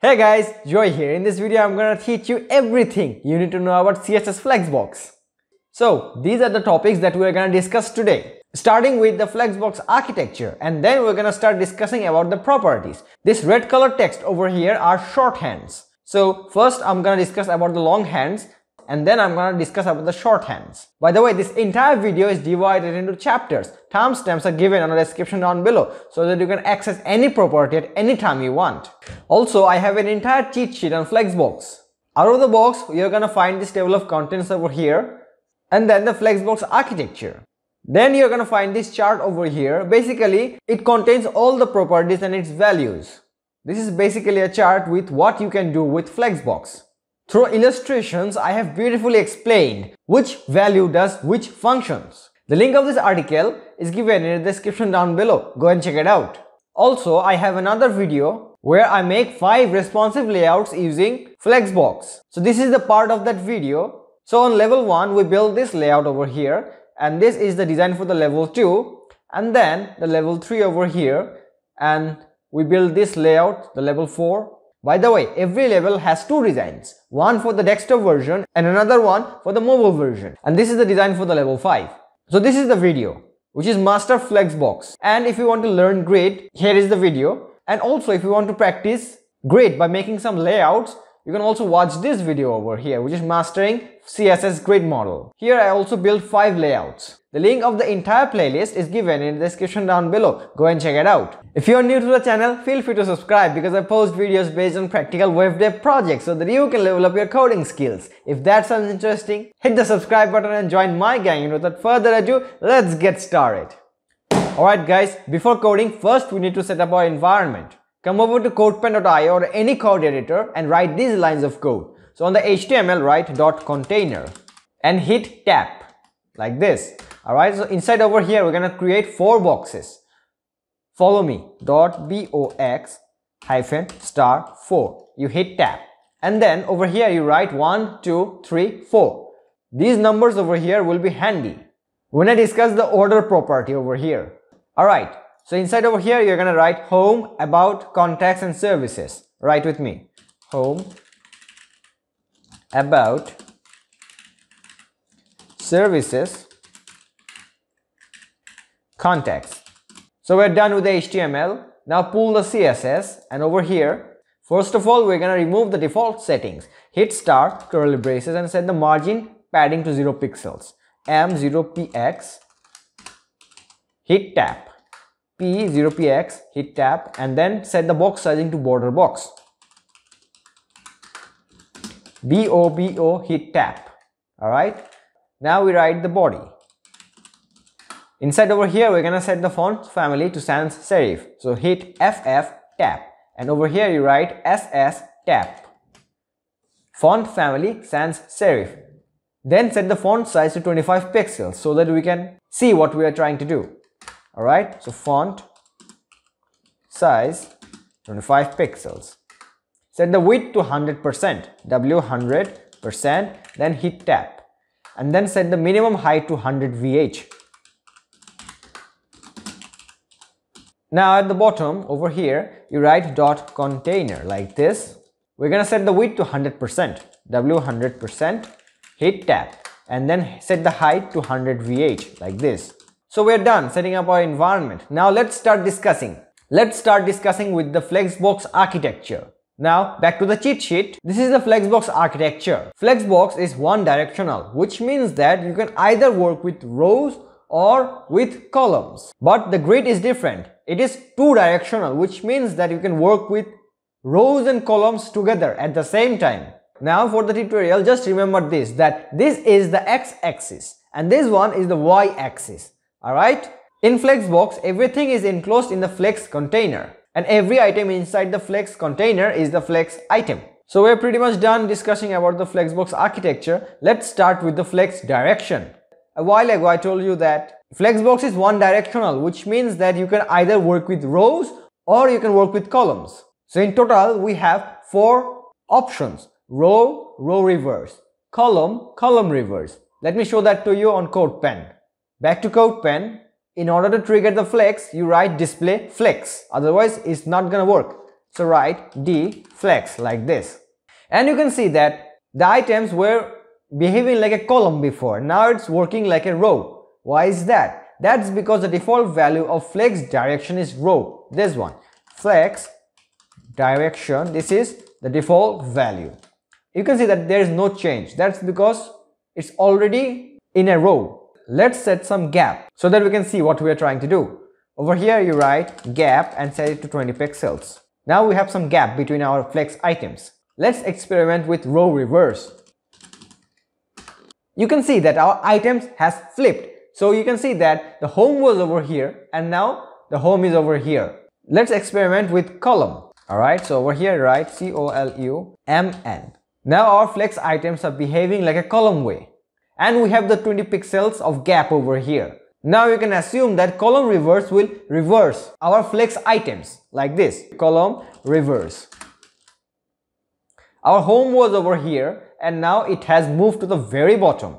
Hey guys, Joy here. In this video, I'm gonna teach you everything you need to know about CSS Flex Box. So, these are the topics that we're gonna discuss today. Starting with the Flexbox architecture, and then we're gonna start discussing about the properties. This red color text over here are shorthands. So, first I'm gonna discuss about the longhands, and then I'm gonna discuss about the shorthands. By the way, this entire video is divided into chapters. Timestamps are given on the description down below so that you can access any property at any time you want. Also, I have an entire cheat sheet on Flexbox. Out of the box, you're gonna find this table of contents over here, and then the Flexbox architecture. Then you're gonna find this chart over here. Basically, it contains all the properties and its values. This is basically a chart with what you can do with Flexbox. Through illustrations, I have beautifully explained which value does which functions. The link of this article is given in the description down below. Go and check it out. Also, I have another video where I make 5 responsive layouts using Flexbox. So this is the part of that video. So on level 1, we build this layout over here, and this is the design for the level 2, and then the level 3 over here, and we build this layout, the level 4. By the way, every level has 2 designs, one for the desktop version and another one for the mobile version. And this is the design for the level 5. So this is the video, which is Master Flexbox. And if you want to learn grid, here is the video. And also if you want to practice grid by making some layouts, you can also watch this video over here, which is Mastering CSS Grid Model. Here I also built 5 layouts. The link of the entire playlist is given in the description down below. Go and check it out. If you are new to the channel, feel free to subscribe because I post videos based on practical web dev projects so that you can level up your coding skills. If that sounds interesting, hit the subscribe button and join my gang. And without further ado, let's get started. Alright guys, before coding, first we need to set up our environment. Come over to codepen.io or any code editor and write these lines of code. So on the HTML, write .container and hit tab like this. Alright, so inside over here, we're gonna create 4 boxes. Follow me, .box -*4. You hit tab. And then over here, you write 1, 2, 3, 4. These numbers over here will be handy when I discuss the order property over here. Alright, so inside over here, you're gonna write home, about, contacts and services. Write with me. Home, about, services, contacts. So we're done with the HTML. Now pull the CSS, and over here, first of all, we're gonna remove the default settings. Hit star, curly braces, and set the margin padding to 0 pixels. M0px, hit tab. P0px, hit tab, and then set the box sizing to border box. BOBO, hit tab. Alright, now we write the body. Inside over here, we're gonna set the font family to sans serif. So hit FF tab, and over here you write SS tab. Font family sans serif. Then set the font size to 25 pixels so that we can see what we are trying to do. Alright, so font size 25 pixels. Set the width to 100%, W 100%, then hit tab. And then set the minimum height to 100 VH. Now at the bottom over here, you write .container like this. We're gonna set the width to 100%, W 100%, hit tab. And then set the height to 100 VH like this. So we're done setting up our environment. Now let's start discussing. Let's start discussing with the Flexbox architecture. Now back to the cheat sheet. This is the Flexbox architecture. Flexbox is one directional, which means that you can either work with rows or with columns. But the grid is different. It is 2 directional, which means that you can work with rows and columns together at the same time. Now for the tutorial, just remember this, that this is the x-axis and this one is the y-axis. Alright? In Flexbox, everything is enclosed in the Flex container, and every item inside the Flex container is the Flex item. So we're pretty much done discussing about the Flexbox architecture. Let's start with the Flex direction. A while ago, I told you that Flexbox is one directional, which means that you can either work with rows or you can work with columns. So in total, we have 4 options: row, row reverse, column, column reverse. Let me show that to you on CodePen. Back to CodePen. In order to trigger the flex, you write display flex. Otherwise, it's not gonna work. So write D flex like this. And you can see that the items were behaving like a column before. Now it's working like a row. Why is that? That's because the default value of flex direction is row. This one. Flex direction. This is the default value. You can see that there is no change. That's because it's already in a row. Let's set some gap so that we can see what we are trying to do. Over here you write gap and set it to 20 pixels. Now we have some gap between our flex items. Let's experiment with row reverse. You can see that our items has flipped. So you can see that the home was over here and now the home is over here. Let's experiment with column. Alright, so over here write COLUMN. Now our flex items are behaving like a column way. And we have the 20 pixels of gap over here. Now you can assume that column reverse will reverse our flex items like this. Column reverse. Our home was over here and now it has moved to the very bottom.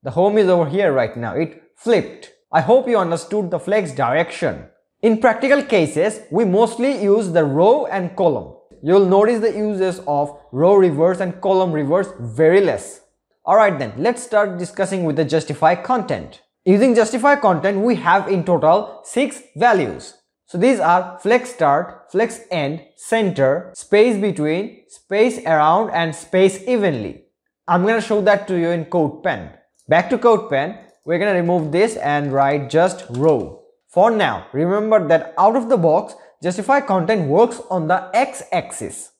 The home is over here right now. It flipped. I hope you understood the flex direction. In practical cases, we mostly use the row and column. You'll notice the uses of row reverse and column reverse very less. Alright then, let's start discussing with the justify content. Using justify content, we have in total 6 values. So these are flex start, flex end, center, space between, space around and space evenly. I'm gonna show that to you in CodePen. Back to CodePen, we're gonna remove this and write just row. For now, remember that out of the box, justify content works on the x-axis.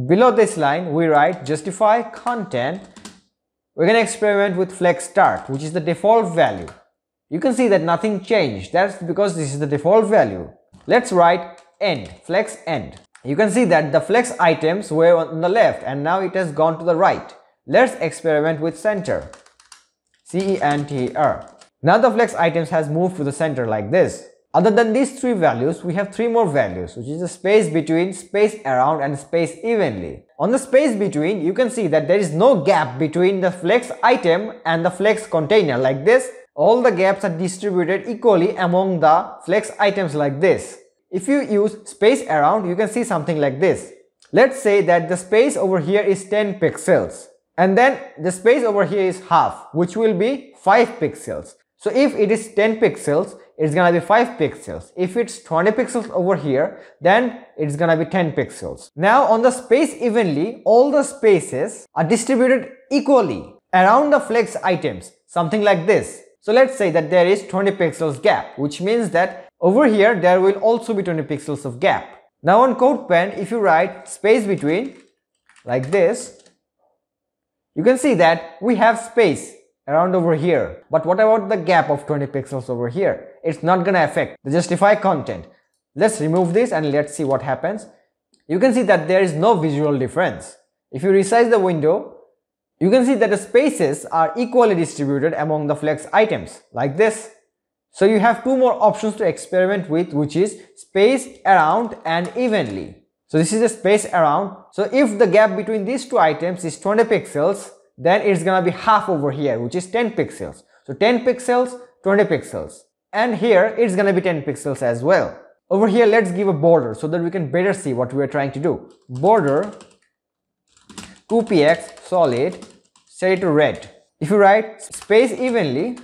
Below this line, we write justify content. We're gonna experiment with flex start, which is the default value. You can see that nothing changed. That's because this is the default value. Let's write end, flex end. You can see that the flex items were on the left and now it has gone to the right. Let's experiment with center. CENTER. Now the flex items has moved to the center like this. Other than these 3 values, we have 3 more values, which is the space between, space around and space evenly. On the space between, you can see that there is no gap between the flex item and the flex container like this. All the gaps are distributed equally among the flex items like this. If you use space around, you can see something like this. Let's say that the space over here is 10 pixels and then the space over here is half, which will be 5 pixels. So if it is 10 pixels, it's gonna be 5 pixels. If it's 20 pixels over here, then it's gonna be 10 pixels. Now on the space evenly, all the spaces are distributed equally around the flex items, something like this. So let's say that there is 20 pixels gap, which means that over here there will also be 20 pixels of gap. Now on CodePen, if you write space between like this, you can see that we have space around over here. But what about the gap of 20 pixels over here? It's not gonna affect the justify content. Let's remove this and let's see what happens. You can see that there is no visual difference. If you resize the window, you can see that the spaces are equally distributed among the flex items like this. So you have 2 more options to experiment with, which is space around and evenly. So this is a space around. So if the gap between these 2 items is 20 pixels, then it's gonna be half over here, which is 10 pixels. So 10 pixels, 20 pixels. And here it's gonna be 10 pixels as well. Over here, let's give a border so that we can better see what we are trying to do. Border 2px solid, set it to red. If you write space evenly,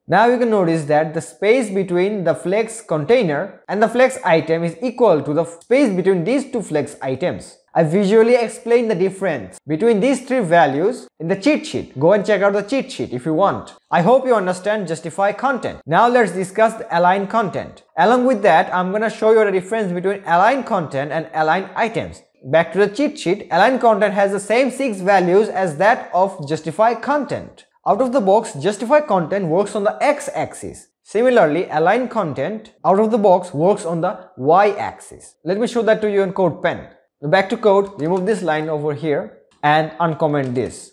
now you can notice that the space between the flex container and the flex item is equal to the space between these 2 flex items. I visually explained the difference between these 3 values in the cheat sheet. Go and check out the cheat sheet if you want. I hope you understand justify content. Now let's discuss the align content. Along with that, I'm gonna show you the difference between align content and align items. Back to the cheat sheet, align content has the same 6 values as that of justify content. Out of the box, justify content works on the x-axis. Similarly, align content out of the box works on the y-axis. Let me show that to you in CodePen. Back to code, remove this line over here and uncomment this.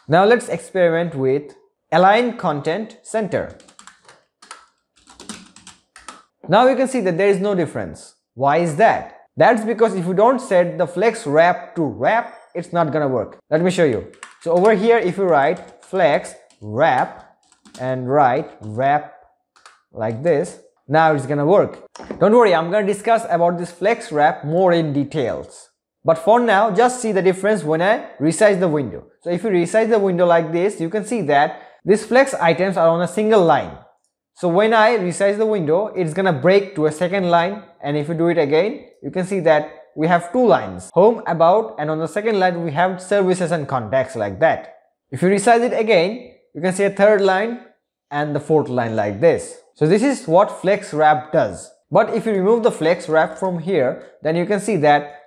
Now let's experiment with align content center. Now you can see that there is no difference. Why is that? That's because if you don't set the flex wrap to wrap, it's not gonna work. Let me show you. So over here, if you write flex wrap and write wrap like this, Now it's gonna work. Don't worry, I'm gonna discuss about this flex wrap more in details. But for now, just see the difference when I resize the window. So if you resize the window like this, you can see that these flex items are on a single line. So when I resize the window, it's gonna break to a second line, and if you do it again, you can see that we have two lines, home, about, and on the second line we have services and contacts like that. If you resize it again, you can see a third line and the fourth line like this. So this is what flex wrap does. But if you remove the flex wrap from here, then you can see that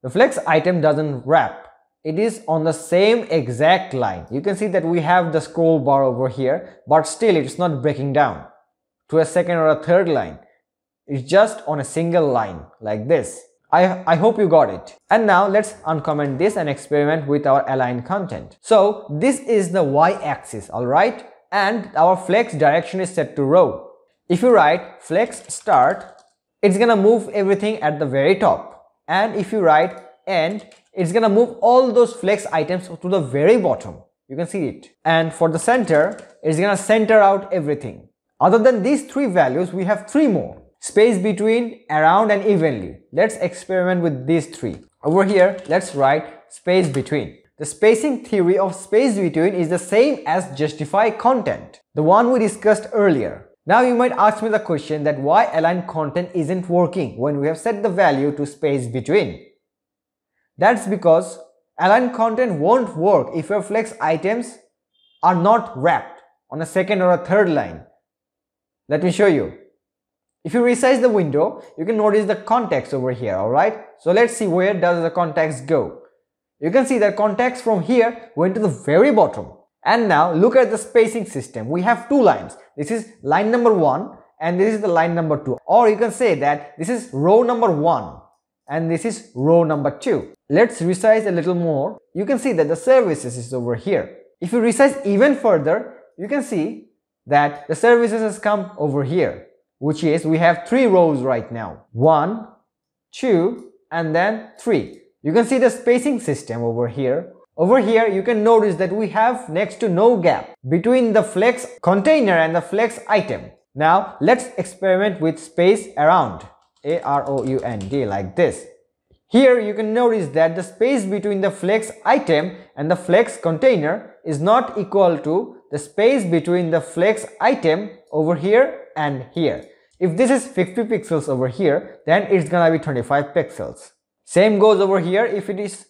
the flex item doesn't wrap. It is on the same exact line. You can see that we have the scroll bar over here, but still it's not breaking down to a second or a third line. It's just on a single line like this. I hope you got it. And now let's uncomment this and experiment with our align content. So this is the y-axis, alright? And our flex direction is set to row. If you write flex start, it's gonna move everything at the very top. And if you write end, it's gonna move all those flex items to the very bottom. You can see it. And for the center, it's gonna center out everything. Other than these three values, we have three more. Space between, around, and evenly. Let's experiment with these three. Over here, let's write space between. The spacing theory of space between is the same as justify content, the one we discussed earlier. Now you might ask me the question that why align content isn't working when we have set the value to space between. That's because align content won't work if your flex items are not wrapped on a second or a third line. Let me show you. If you resize the window, you can notice the context over here, alright? So let's see where does the context go. You can see that context from here went to the very bottom. And now look at the spacing system. We have two lines. This is line number 1 and this is the line number 2. Or you can say that this is row number 1 and this is row number 2. Let's resize a little more. You can see that the services is over here. If you resize even further, you can see that the services has come over here, which is we have 3 rows right now. 1, 2, and then 3. You can see the spacing system over here. Over here, you can notice that we have next to no gap between the flex container and the flex item. Now, let's experiment with space around. A-R-O-U-N-D, like this. Here, you can notice that the space between the flex item and the flex container is not equal to the space between the flex item over here and here. If this is 50 pixels over here, then it's gonna be 25 pixels. Same goes over here. If it is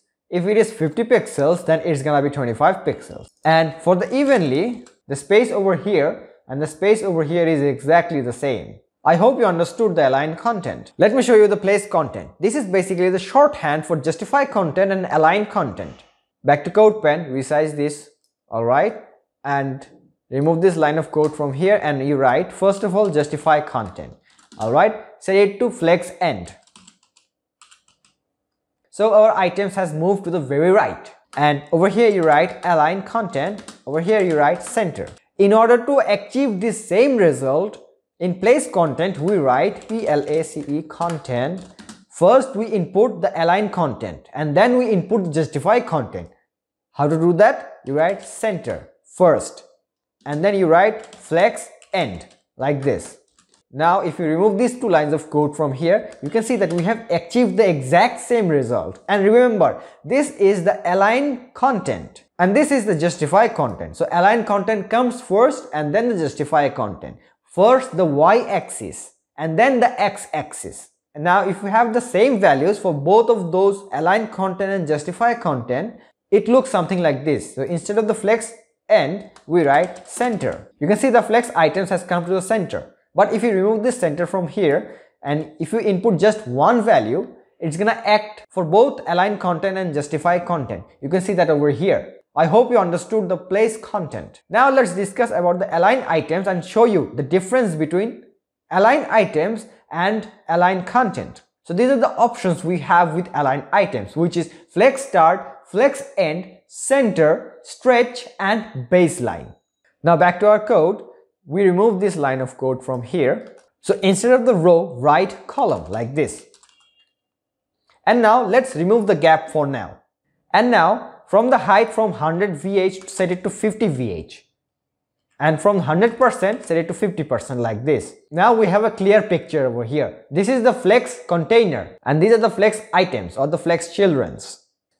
50 pixels, then it's gonna be 25 pixels. And for the evenly, the space over here and the space over here is exactly the same. I hope you understood the align content. Let me show you the place content. This is basically the shorthand for justify content and align content. Back to CodePen, resize this, alright, and remove this line of code from here and you write, first of all, justify content, alright, set it to flex end. So our items has moved to the very right. And over here you write align content, over here you write center. In order to achieve this same result, in place content we write place content. First we input the align content and then we input justify content. How to do that? You write center first and then you write flex end like this. Now if you remove these two lines of code from here, you can see that we have achieved the exact same result. And remember, this is the align content and this is the justify content. So align content comes first and then the justify content. First the y-axis and then the x-axis. And now if we have the same values for both of those align content and justify content, it looks something like this. So instead of the flex end, we write center. You can see the flex items has come to the center. But if you remove this center from here and if you input just one value, it's gonna act for both align content and justify content. You can see that over here. I hope you understood the place content. Now let's discuss about the align items and show you the difference between align items and align content. So these are the options we have with align items, which is flex start, flex end, center, stretch, and baseline. Now back to our code. We remove this line of code from here. So instead of the row, write column like this. And now let's remove the gap for now. And now from the height from 100 VH, set it to 50 VH. and from 100% set it to 50% like this. Now we have a clear picture over here. This is the flex container and these are the flex items or the flex children's.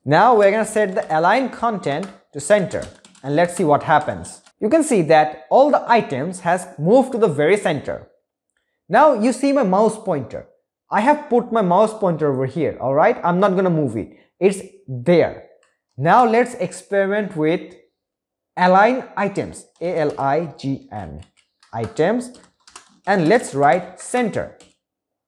Now we're going to set the align content to center and let's see what happens. You can see that all the items has moved to the very center. Now you see my mouse pointer. I have put my mouse pointer over here, alright? I'm not going to move it. It's there. Now let's experiment with align items, A-L-I-G-N, items, and let's write center.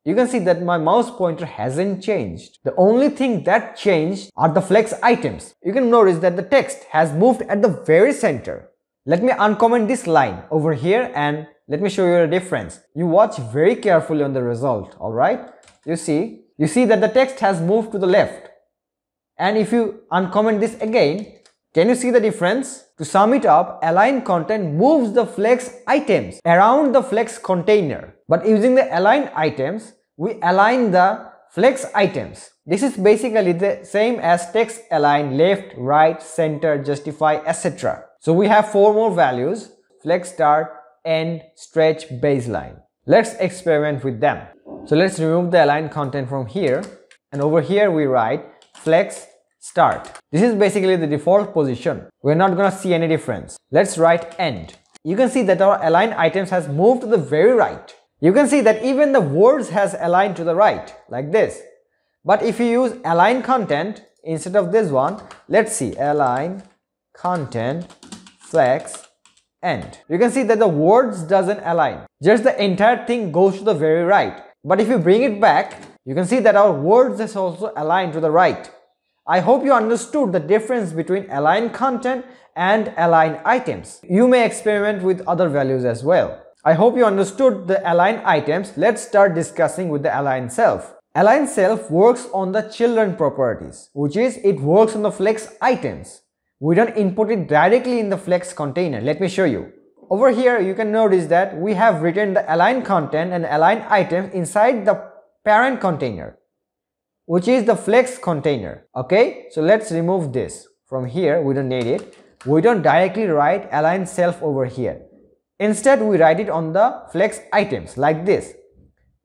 You can see that my mouse pointer hasn't changed. The only thing that changed are the flex items. You can notice that the text has moved at the very center. Let me uncomment this line over here and let me show you a difference. You watch very carefully on the result, alright? You see that the text has moved to the left. And if you uncomment this again, can you see the difference? To sum it up, align content moves the flex items around the flex container. But using the align items, we align the flex items. This is basically the same as text align left, right, center, justify, etc. So we have 4 more values: flex start, end, stretch, baseline. Let's experiment with them. So let's remove the align content from here and over here we write flex start. This is basically the default position. We're not gonna see any difference. Let's write end. You can see that our align items has moved to the very right. You can see that even the words has aligned to the right like this. But if you use align content instead of this one, let's see, align content flex end. You can see that the words doesn't align. Just the entire thing goes to the very right. But if you bring it back, you can see that our words is also aligned to the right. I hope you understood the difference between align content and align items. You may experiment with other values as well. I hope you understood the align items. Let's start discussing with the align self. Align self works on the children properties, which is it works on the flex items. We don't input it directly in the flex container. Let me show you. Over here you can notice that we have written the align content and align items inside the parent container, which is the flex container. Okay, so let's remove this from here. We don't need it. We don't directly write align self over here. Instead we write it on the flex items like this.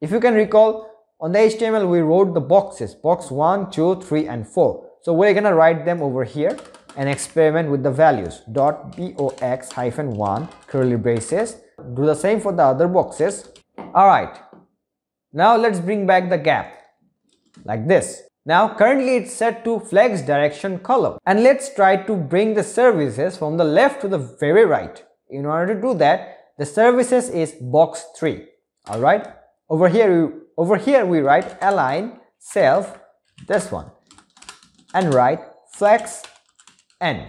If you can recall, on the HTML we wrote the boxes, box 1, 2, 3 and 4. So we're gonna write them over here and experiment with the values. Dot box -1 curly braces. Do the same for the other boxes. Alright, now let's bring back the gap like this. Now currently it's set to flex direction column, and let's try to bring the services from the left to the very right. In order to do that, the services is box 3. Alright, over here we write align self, this one, and write flex end.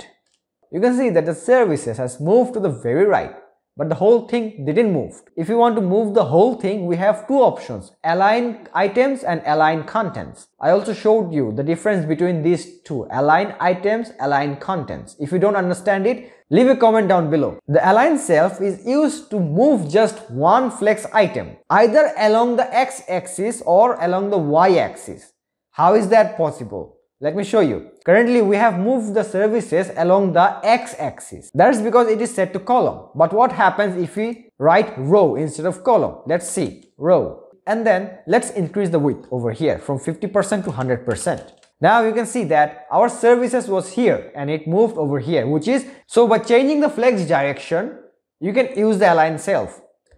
You can see that the services has moved to the very right, but the whole thing didn't move. If you want to move the whole thing, we have 2 options: align items and align contents. I also showed you the difference between these two: align items, align contents. If you don't understand it, leave a comment down below. The align self is used to move just one flex item, either along the x-axis or along the y-axis. How is that possible? Let me show you. Currently we have moved the services along the x-axis. That's because it is set to column. But what happens if we write row instead of column? Let's see, row. And then let's increase the width over here from 50% to 100%. Now you can see that our services was here and it moved over here, which is, so by changing the flex direction, you can use the align self.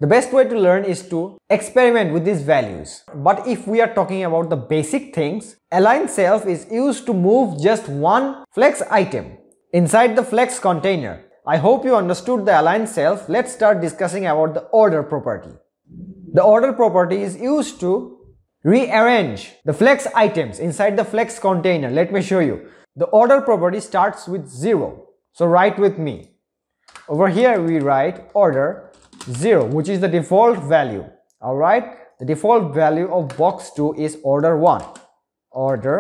The best way to learn is to experiment with these values. But if we are talking about the basic things, align self is used to move just one flex item inside the flex container. I hope you understood the align self. Let's start discussing about the order property. The order property is used to rearrange the flex items inside the flex container. Let me show you. The order property starts with 0. So write with me. Over here we write order 0, which is the default value. Alright, the default value of box 2 is order 1. Order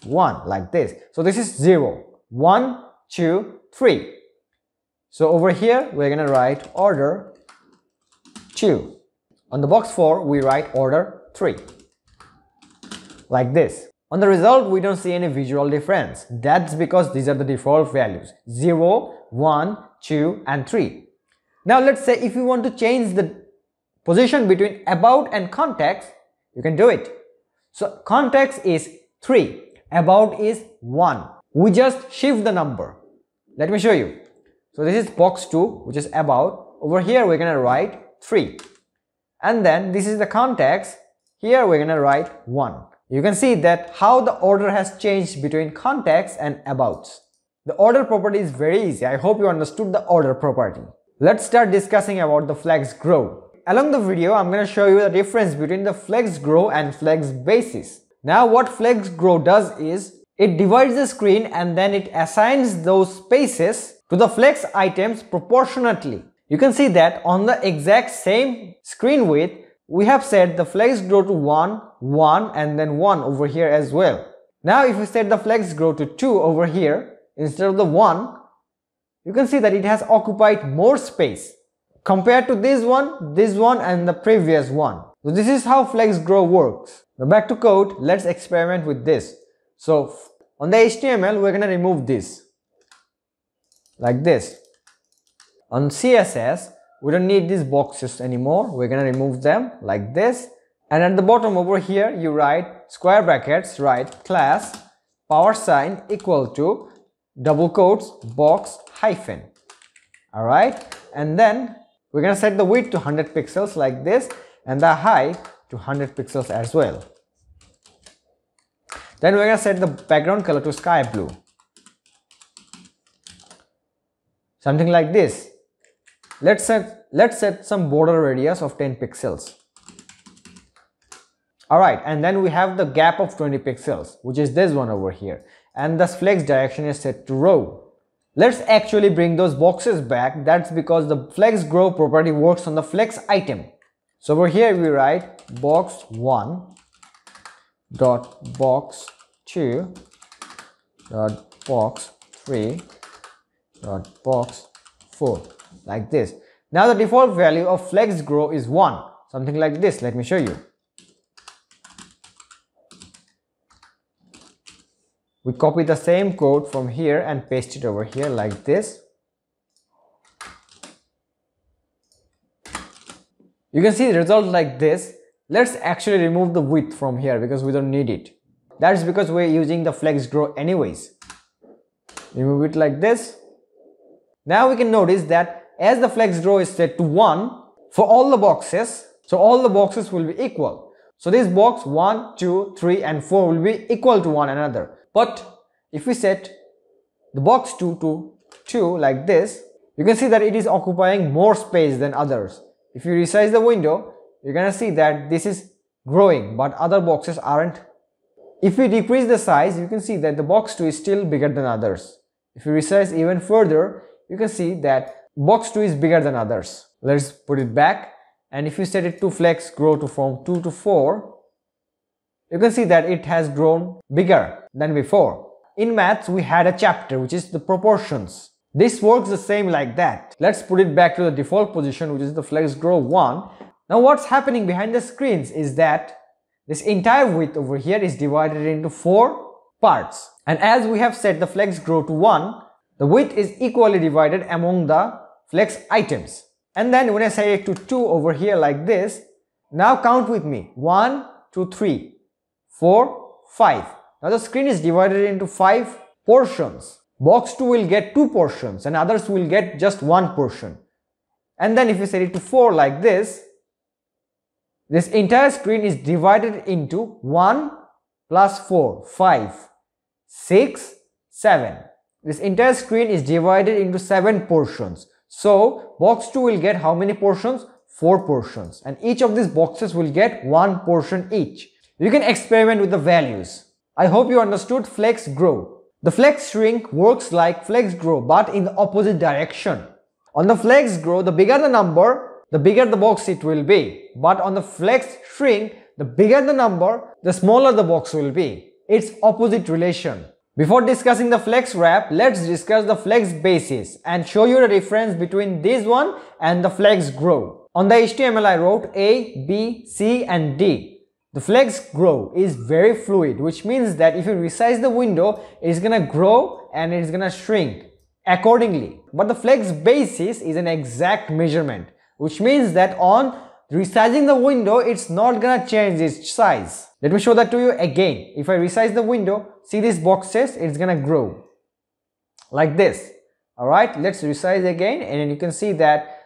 1 like this. So this is 0, 1, 2, 3. So over here we're gonna write order 2. On the box 4 we write order 3 like this. On the result we don't see any visual difference. That's because these are the default values: 0, 1, 2 and 3. Now let's say if you want to change the position between about and context, you can do it. So context is 3, about is 1. We just shift the number. Let me show you. So this is box 2, which is about. Over here we're gonna write 3. And then this is the context. Here we're gonna write 1. You can see that how the order has changed between context and abouts. The order property is very easy. I hope you understood the order property. Let's start discussing about the flex grow. Along the video, I'm going to show you the difference between the flex grow and flex basis. Now what flex grow does is, it divides the screen and then it assigns those spaces to the flex items proportionately. You can see that on the exact same screen width, we have set the flex grow to 1, 1 and then 1 over here as well. Now if we set the flex grow to 2 over here instead of the 1, you can see that it has occupied more space compared to this one and the previous one. So this is how flex grow works. Now back to code, let's experiment with this. So on the HTML, we're going to remove this like this. On CSS, we don't need these boxes anymore. We're going to remove them like this. And at the bottom over here, you write square brackets, write class power sign equal to double quotes box hyphen. Alright, and then we're going to set the width to 100 pixels like this and the height to 100 pixels as well. Then we're going to set the background color to sky blue. Something like this. Let's set some border radius of 10 pixels. Alright, and then we have the gap of 20 pixels, which is this one over here. And the flex direction is set to row. Let's actually bring those boxes back. That's because the flex grow property works on the flex item. So over here we write box 1 dot box 2 dot box 3 dot box 4 like this. Now the default value of flex grow is 1, something like this. Let me show you. We copy the same code from here and paste it over here like this. You can see the result like this. Let's actually remove the width from here because we don't need it. That's because we're using the flex grow anyways. Remove it like this. Now we can notice that as the flex grow is set to 1 for all the boxes, so all the boxes will be equal. So this box 1, 2, 3 and 4 will be equal to one another. But if we set the box 2 to 2 like this, you can see that it is occupying more space than others. If you resize the window, you're gonna see that this is growing, but other boxes aren't. If we decrease the size, you can see that the box 2 is still bigger than others. If you resize even further, you can see that box 2 is bigger than others. Let's put it back, and if you set it to flex grow to from 2 to 4, you can see that it has grown bigger than before. In maths, we had a chapter which is the proportions. This works the same like that. Let's put it back to the default position, which is the flex grow 1. Now what's happening behind the screens is that this entire width over here is divided into 4 parts. And as we have set the flex grow to 1, the width is equally divided among the flex items. And then when I set it to 2 over here like this, now count with me. 1, 2, 3, 4, 5. Now the screen is divided into 5 portions. Box 2 will get 2 portions and others will get just 1 portion. And then if you set it to 4 like this entire screen is divided into 1 plus 4, 5, 6, 7. This entire screen is divided into 7 portions. So box 2 will get how many portions? 4 portions. And each of these boxes will get 1 portion each. You can experiment with the values. I hope you understood flex grow. The flex shrink works like flex grow but in the opposite direction. On the flex grow, the bigger the number, the bigger the box it will be. But on the flex shrink, the bigger the number, the smaller the box will be. It's opposite relation. Before discussing the flex wrap, let's discuss the flex basis and show you the difference between this one and the flex grow. On the HTML, I wrote A, B, C and D. The flex grow is very fluid, which means that if you resize the window, it's gonna grow and it's gonna shrink. accordingly. But the flex basis is an exact measurement, which means that on resizing the window, it's not gonna change its size. Let me show that to you again. If I resize the window, see these boxes, it's gonna grow like this. Alright, let's resize again, and then you can see that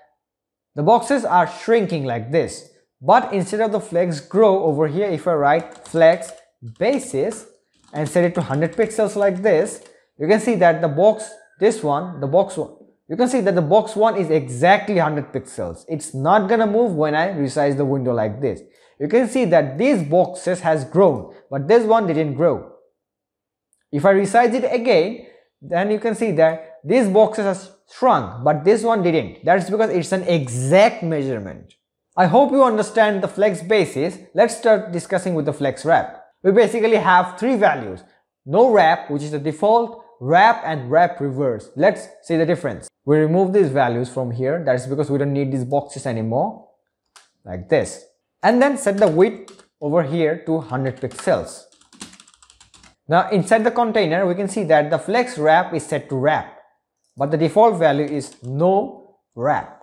the boxes are shrinking like this. But instead of the flex grow over here, if I write flex basis and set it to 100 pixels like this, you can see that the box one, you can see that the box one is exactly 100 pixels. It's not gonna move when I resize the window like this. You can see that these boxes has grown, but this one didn't grow. If I resize it again, then you can see that these boxes has shrunk, but this one didn't. That's because it's an exact measurement. I hope you understand the flex basis. Let's start discussing with the flex wrap. We basically have three values: no wrap, which is the default, wrap, and wrap reverse. Let's see the difference. We remove these values from here. That's because we don't need these boxes anymore, like this. And then set the width over here to 100 pixels. Now inside the container, we can see that the flex wrap is set to wrap, but the default value is no wrap.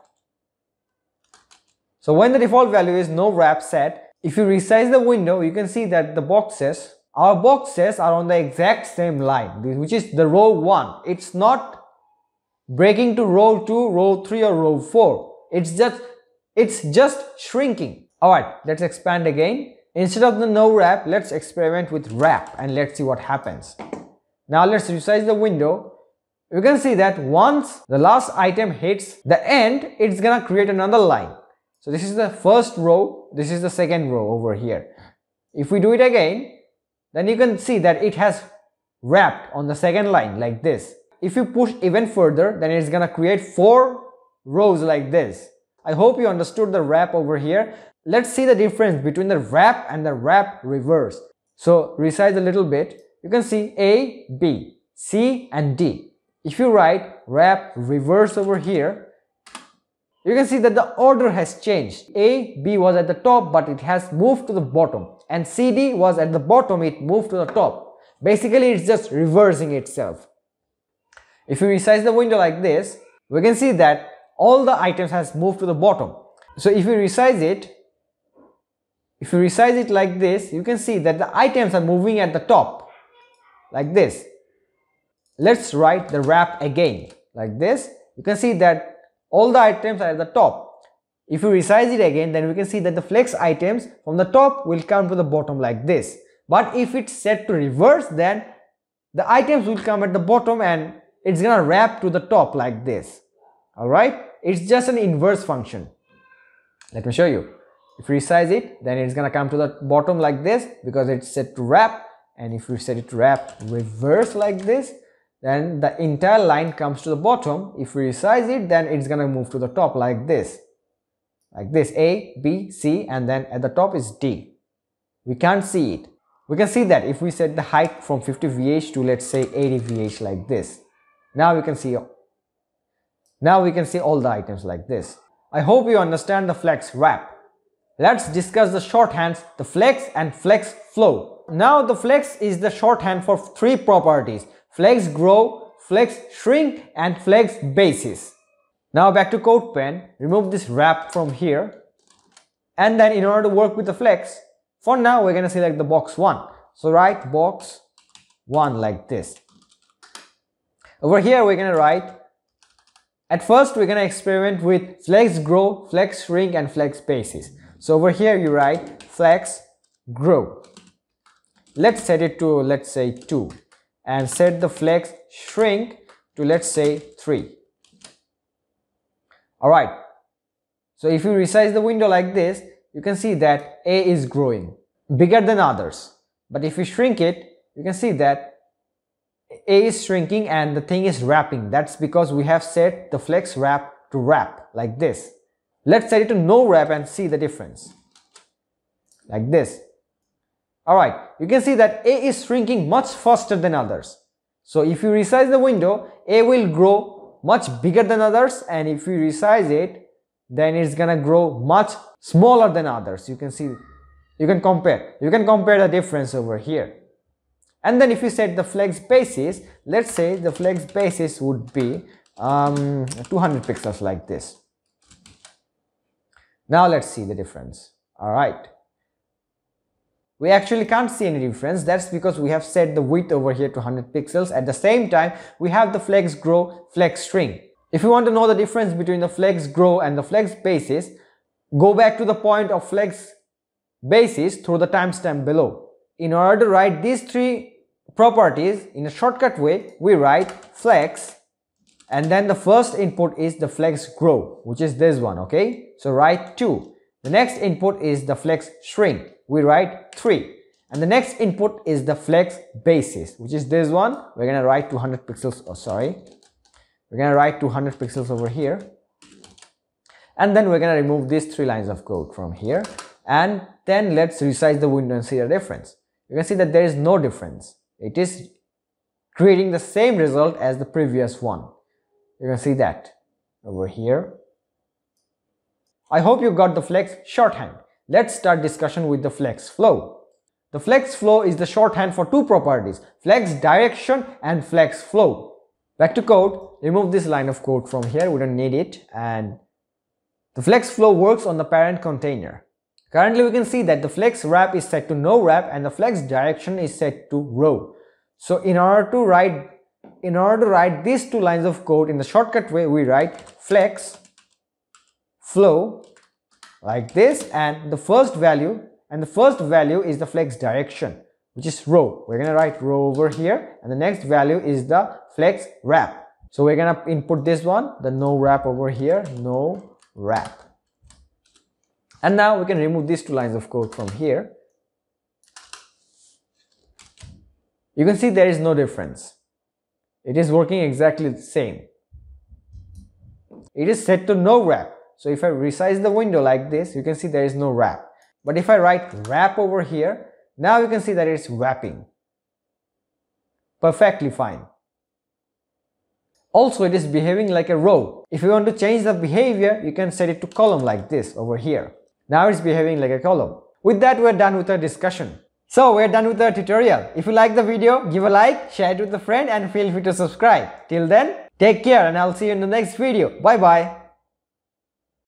So when the default value is no wrap set, if you resize the window, you can see that our boxes are on the exact same line, which is the row 1. It's not breaking to row 2, row 3 or row 4. It's just shrinking. Alright, let's expand again. Instead of the no wrap, let's experiment with wrap and let's see what happens. Now let's resize the window. You can see that once the last item hits the end, it's gonna create another line. So this is the first row, this is the second row over here. If we do it again, then you can see that it has wrapped on the second line like this. If you push even further, then it's gonna create 4 rows like this. I hope you understood the wrap over here. Let's see the difference between the wrap and the wrap reverse. So resize a little bit. You can see A, B, C and D. If you write wrap reverse over here, you can see that the order has changed. A, B was at the top, but it has moved to the bottom, and C, D was at the bottom, it moved to the top. Basically, it's just reversing itself. If you resize the window like this, we can see that all the items has moved to the bottom. So if you resize it like this, you can see that the items are moving at the top like this. Let's write the wrap again like this. You can see that all the items are at the top. If you resize it again, then we can see that the flex items from the top will come to the bottom like this. But if it's set to reverse, then the items will come at the bottom and it's gonna wrap to the top like this. Alright, it's just an inverse function. Let me show you. If you resize it, then it's gonna come to the bottom like this because it's set to wrap. And if you set it to wrap reverse like this, then the entire line comes to the bottom. If we resize it, then it's gonna move to the top like this. Like this, A, B, C, and then at the top is D. We can't see it. We can see that if we set the height from 50 VH to, let's say, 80 VH like this. Now we can see all the items like this. I hope you understand the flex wrap. Let's discuss the shorthands, the flex and flex flow. Now the flex is the shorthand for 3 properties: flex grow, flex shrink, and flex basis. Now back to CodePen, remove this wrap from here, and then in order to work with the flex, for now we're gonna select the box 1. So write box 1 like this. Over here we're gonna write, at first we're gonna experiment with flex grow, flex shrink, and flex basis. So over here you write flex grow. Let's set it to, let's say, 2, and set the flex shrink to, let's say, 3. Alright, so if you resize the window like this, you can see that A is growing bigger than others. But if you shrink it, you can see that A is shrinking and the thing is wrapping. That's because we have set the flex wrap to wrap like this. Let's set it to no wrap and see the difference like this. Alright, you can see that A is shrinking much faster than others. So if you resize the window, A will grow much bigger than others, and if you resize it, then it's gonna grow much smaller than others. You can see, you can compare the difference over here. And then if you set the flex basis, let's say the flex basis would be 200 pixels like this. Now let's see the difference. All right. We actually can't see any difference. That's because we have set the width over here to 100 pixels. At the same time, we have the flex grow, flex shrink. If you want to know the difference between the flex grow and the flex basis, go back to the point of flex basis through the timestamp below. In order to write these three properties in a shortcut way, we write flex, and then the first input is the flex grow, which is this one, okay? So write 2. The next input is the flex shrink. We write 3. And the next input is the flex basis, which is this one. We're gonna write 200 pixels, we're gonna write 200 pixels over here. And then we're gonna remove these 3 lines of code from here. And then let's resize the window and see the difference. You can see that there is no difference. It is creating the same result as the previous one. You can see that over here. I hope you got the flex shorthand. Let's start discussion with the flex flow. The flex flow is the shorthand for 2 properties, flex direction and flex flow. Back to code, remove this line of code from here, we don't need it. And the flex flow works on the parent container. Currently we can see that the flex wrap is set to no wrap and the flex direction is set to row. So in order to write these 2 lines of code in the shortcut way, we write flex flow like this, and the first value is the flex direction, which is row. We're gonna write row over here, and the next value is the flex wrap. So we're gonna input this one, the no wrap over here, no wrap. And now we can remove these 2 lines of code from here. You can see there is no difference. It is working exactly the same. It is set to no wrap. So if I resize the window like this, you can see there is no wrap. But if I write wrap over here, now you can see that it's wrapping. Perfectly fine. Also, it is behaving like a row. If you want to change the behavior, you can set it to column like this over here. Now it's behaving like a column. With that, we're done with our discussion. So we're done with our tutorial. If you like the video, give a like, share it with a friend, and feel free to subscribe. Till then, take care and I'll see you in the next video. Bye bye.